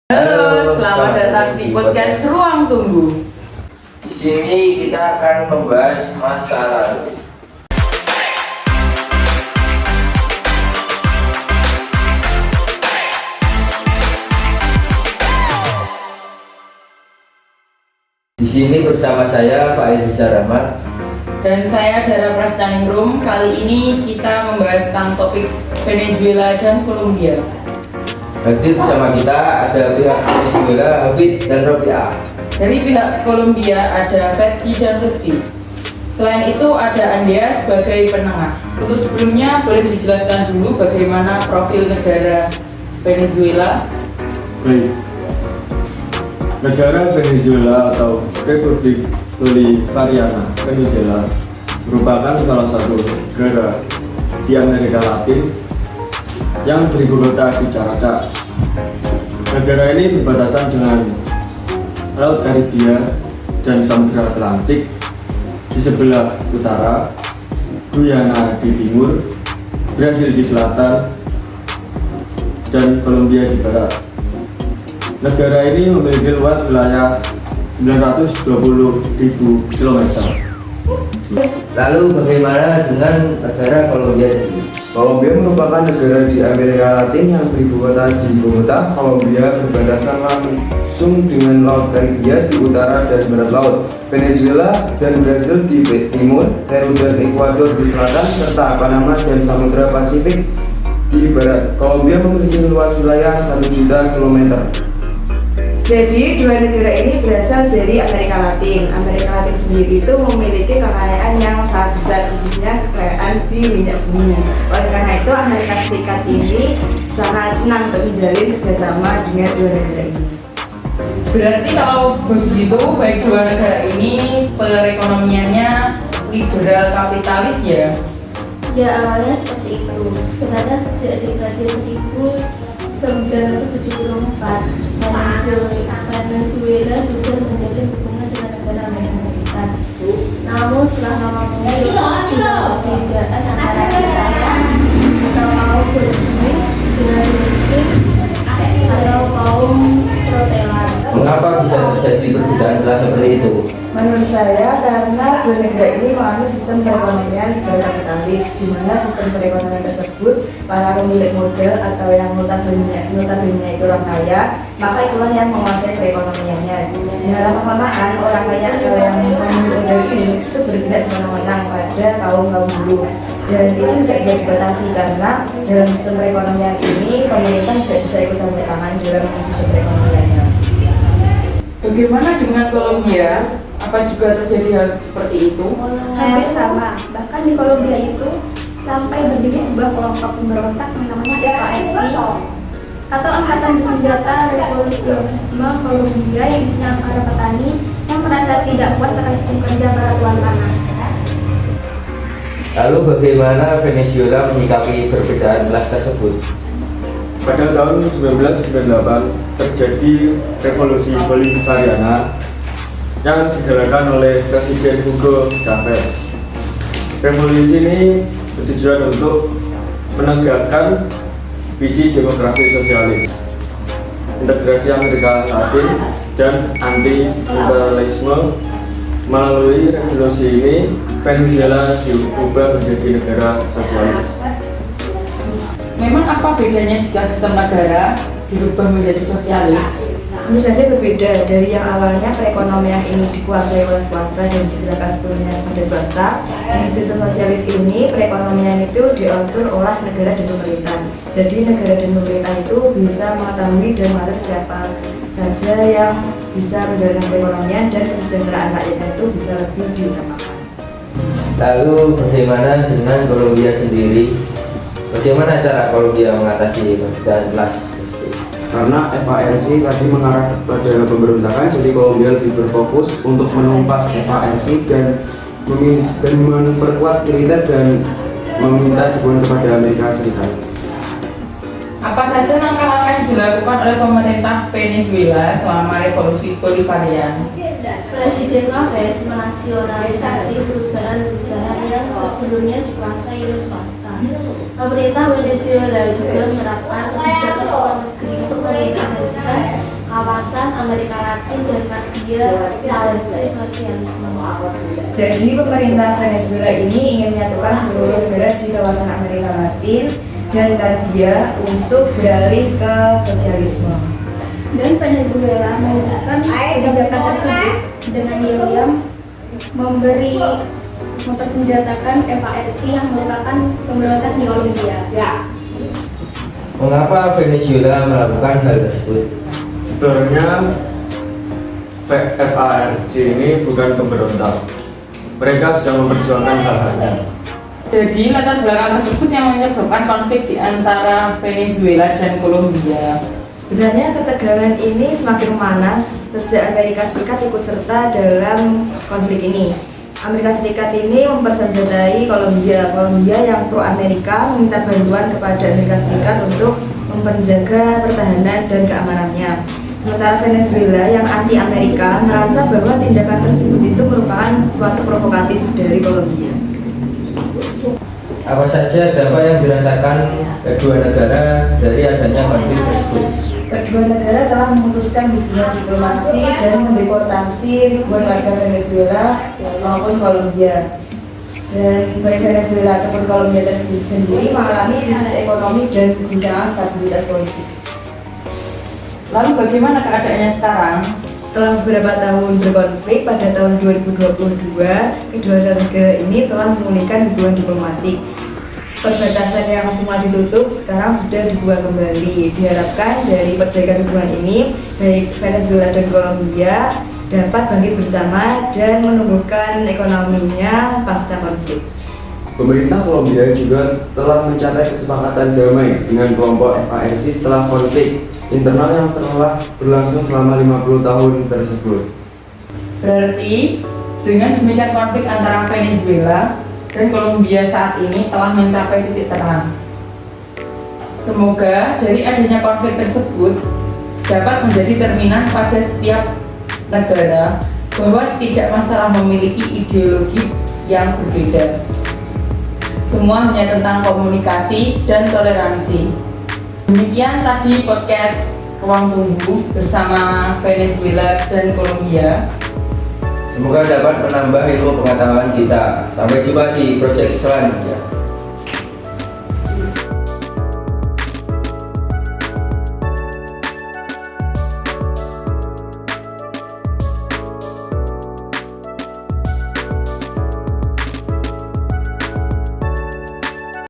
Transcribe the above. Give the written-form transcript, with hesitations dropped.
Halo, selamat datang di podcast Ruang Tunggu. Di sini kita akan membahas masa lalu. Di sini bersama saya Faiz Rahmat Dan saya Dara Prastaningrum. Kali ini kita membahas tentang topik Venezuela dan Kolombia. Hadir bersama kita ada pihak Venezuela, Hafid dan Robiah. Dari pihak Kolombia ada Ferdi dan Lutfi. Selain itu ada Andrea sebagai penengah. Untuk sebelumnya boleh dijelaskan dulu bagaimana profil negara Venezuela. Baik. Negara Venezuela atau Republik Bolivariana Venezuela merupakan salah satu negara di Amerika Latin yang beribu kota di Caracas. Negara ini berbatasan dengan Laut Karibia dan Samudra Atlantik di sebelah utara, Guyana di timur, Brasil di selatan, dan Kolombia di barat. Negara ini memiliki luas wilayah 920.000 km. Lalu bagaimana dengan negara Kolombia sendiri? Kolombia merupakan negara di Amerika Latin yang beribu kota di Bogota. Kolombia berbatasan langsung dengan Laut Karibia di utara dan barat laut, Venezuela dan Brasil di timur, Peru dan Ekuador di selatan, serta Panama dan Samudra Pasifik di barat. Kolombia memiliki luas wilayah 1 juta kilometer. Jadi dua negara ini berasal dari Amerika Latin. Amerika Latin sendiri itu memiliki kekayaan yang sangat besar, khususnya kekayaan di minyak bumi. Oleh karena itu Amerika Serikat ini sangat senang untuk menjalin kerjasama dengan dua negara ini. Berarti kalau begitu baik dua negara ini perekonomiannya liberal kapitalis ya? Ya, awalnya seperti itu. Sebenarnya sejak dekade 1974 Venezuela sudah menjalin hubungan dengan negara Amerika Serikat. Namun setelah lama muncul perbedaan antara si kaya atau kaum berkumis dengan miskin atau kaum protelan. Mengapa bisa terjadi perbedaan kelas seperti itu? Menurut saya karena dua negara ini menganut sistem perekonomian liberal kapitalis, di mana sistem perekonomian tersebut para pemilik modal atau yang notabene itu orang kaya, maka itulah yang menguasai perekonomiannya. Dalam kelamaan orang kaya atau yang pemilik modal ini itu bertindak semena-mena pada kaum buruh, dan itu tidak bisa dibatasi karena dalam sistem perekonomian ini pemerintah tidak bisa ikut campur tangan dalam sistem perekonomiannya. Bagaimana dengan Kolombia? Apa juga terjadi hal seperti itu? Hampir sama. Bahkan di Kolombia itu sampai berdiri sebuah kelompok pemberontak yang namanya FARC atau Angkatan Bersenjata Revolusionisme Kolombia, yang isinya para petani yang merasa tidak puas akan sistem kerja para tuan tanah. Lalu bagaimana Venezuela menyikapi perbedaan kelas tersebut? Pada tahun 1998 terjadi revolusi Bolivariana yang digerakkan oleh Presiden Hugo Chavez. Revolusi ini bertujuan untuk menegakkan visi demokrasi sosialis, integrasi Amerika Latin, dan anti-imperialisme. Melalui revolusi ini, Venezuela diubah menjadi negara sosialis. Memang apa bedanya jika sistem negara dirubah menjadi sosialis? Tentu saja berbeda. Dari yang awalnya perekonomian ini dikuasai oleh swasta dan diserahkan sepenuhnya pada swasta, di sistem sosialis ini perekonomian itu diatur oleh negara dan pemerintah. Jadi negara dan pemerintah itu bisa mengetahui dan mengatur siapa saja yang bisa menjalankan perekonomian, dan kesejahteraan rakyatnya itu bisa lebih diutamakan. Lalu bagaimana dengan Kolombia sendiri? Bagaimana cara Kolombia mengatasi perbedaan kelas? Karena FARC tadi mengarah pada pemberontakan, jadi Kolombia lebih berfokus untuk menumpas FARC dan memperkuat militer dan meminta dukungan kepada Amerika Serikat. Apa saja langkah-langkah yang dilakukan oleh pemerintah Venezuela selama revolusi Bolivarian? Presiden Chavez menasionalisasi perusahaan-perusahaan yang sebelumnya dikuasai oleh swasta. Pemerintah Venezuela juga menerapkan kebijakan luar negeri untuk mengintegrasikan Latin dan Karibia revolusi sosialisme. Jadi pemerintah Venezuela ini ingin menyatukan seluruh negara di kawasan Amerika Latin dan Karibia untuk beralih ke sosialisme. Dan Venezuela mewujudkan kebijakan tersebut dengan diam-diam mempersenjatakan FARC yang merupakan pemberontak di Kolombia. Mengapa Venezuela melakukan hal tersebut? Sebenarnya FARC ini bukan pemberontak. Mereka sedang memperjuangkan hak-haknya. Jadi latar belakang tersebut yang menyebabkan konflik di antara Venezuela dan Kolombia. Sebenarnya ketegangan ini semakin memanas sejak Amerika Serikat ikut serta dalam konflik ini. Amerika Serikat ini mempersenjatai Kolombia yang pro Amerika meminta bantuan kepada Amerika Serikat untuk menjaga pertahanan dan keamanannya. Sementara Venezuela yang anti Amerika merasa bahwa tindakan tersebut itu merupakan suatu provokatif dari Kolombia. Apa saja dampak yang dirasakan kedua negara dari adanya konflik tersebut? Kedua negara telah memutuskan hubungan diplomasi dan mendeportasi ribuan warga Venezuela maupun Kolombia. Dan baik Venezuela ataupun Kolombia sendiri mengalami krisis ekonomi dan guncangan stabilitas politik. Lalu bagaimana keadaannya sekarang? Setelah beberapa tahun berkonflik, pada tahun 2022, kedua negara ini telah memulihkan hubungan diplomatik. Perbatasan yang semula ditutup sekarang sudah dibuka kembali. Diharapkan dari perbaikan hubungan ini, baik Venezuela dan Kolombia dapat bangkit bersama dan menumbuhkan ekonominya pasca konflik. Pemerintah Kolombia juga telah mencapai kesepakatan damai dengan kelompok FARC setelah konflik internal yang telah berlangsung selama 50 tahun tersebut. Berarti dengan demikian konflik antara Venezuela dan Kolombia saat ini telah mencapai titik terang. Semoga dari adanya konflik tersebut dapat menjadi cerminan pada setiap negara bahwa tidak masalah memiliki ideologi yang berbeda. Semua hanya tentang komunikasi dan toleransi. Demikian tadi podcast Ruang Tunggu bersama Venezuela dan Kolombia. Semoga dapat menambah ilmu pengetahuan kita. Sampai jumpa di project selanjutnya.